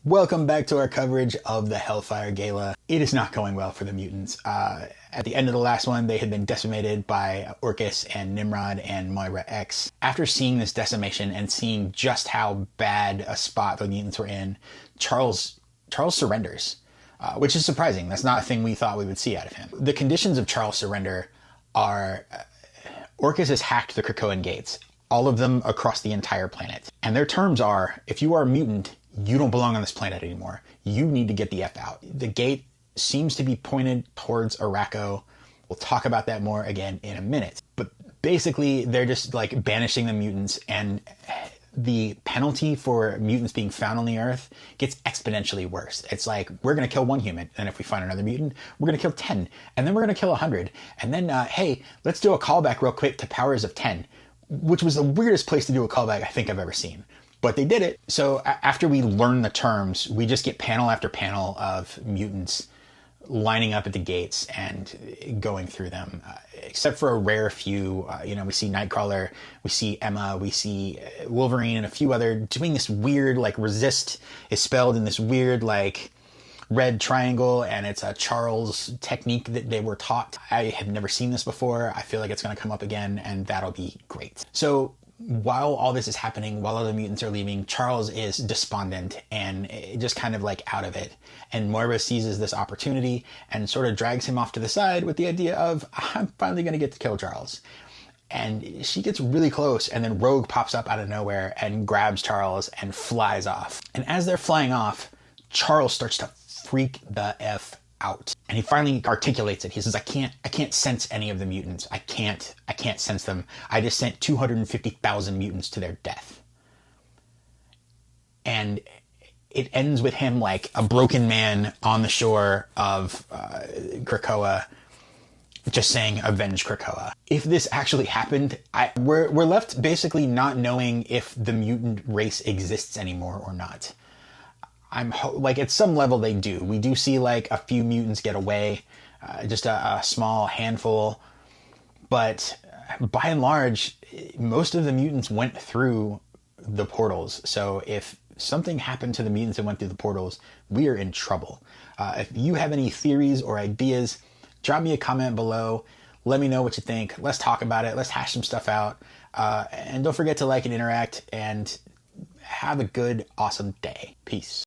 Welcome back to our coverage of the Hellfire Gala. It is not going well for the mutants. At the end of the last one, they had been decimated by Orcus and Nimrod and Moira X. After seeing this decimation and seeing just how bad a spot the mutants were in, Charles surrenders, which is surprising. That's not a thing we thought we would see out of him. The conditions of Charles' surrender are Orcus has hacked the Krakoan gates, all of them across the entire planet. And their terms are, if you are a mutant, you don't belong on this planet anymore. You need to get the F out. The gate seems to be pointed towards Araco. We'll talk about that more again in a minute. But basically, they're just like banishing the mutants, and the penalty for mutants being found on the Earth gets exponentially worse. It's like, we're going to kill one human, and if we find another mutant, we're going to kill 10, and then we're going to kill 100. And then, hey, let's do a callback real quick to Powers of 10, which was the weirdest place to do a callback I think I've ever seen. But they did it. So after we learn the terms, we just get panel after panel of mutants lining up at the gates and going through them, except for a rare few. We see Nightcrawler, we see Emma, we see Wolverine, and a few other doing this weird, like, resist is spelled in this weird, like, red triangle, and it's a Charles technique that they were taught. I have never seen this before. I feel like it's going to come up again, and that'll be great. So while all this is happening, while other mutants are leaving, Charles is despondent and just kind of like out of it. And Moira seizes this opportunity and sort of drags him off to the side with the idea of, I'm finally going to get to kill Charles. And she gets really close, and then Rogue pops up out of nowhere and grabs Charles and flies off. And as they're flying off, Charles starts to freak the F out. And he finally articulates it. He says, I can't sense any of the mutants. I can't sense them. I just sent 250,000 mutants to their death. And it ends with him like a broken man on the shore of Krakoa, just saying, avenge Krakoa. If this actually happened, we're left basically not knowing if the mutant race exists anymore or not. Like, at some level they do. We do see like a few mutants get away, just a small handful, but by and large, most of the mutants went through the portals. So if something happened to the mutants that went through the portals, we are in trouble. If you have any theories or ideas, drop me a comment below. Let me know what you think. Let's talk about it. Let's hash some stuff out. And don't forget to like and interact, and have a good, awesome day. Peace.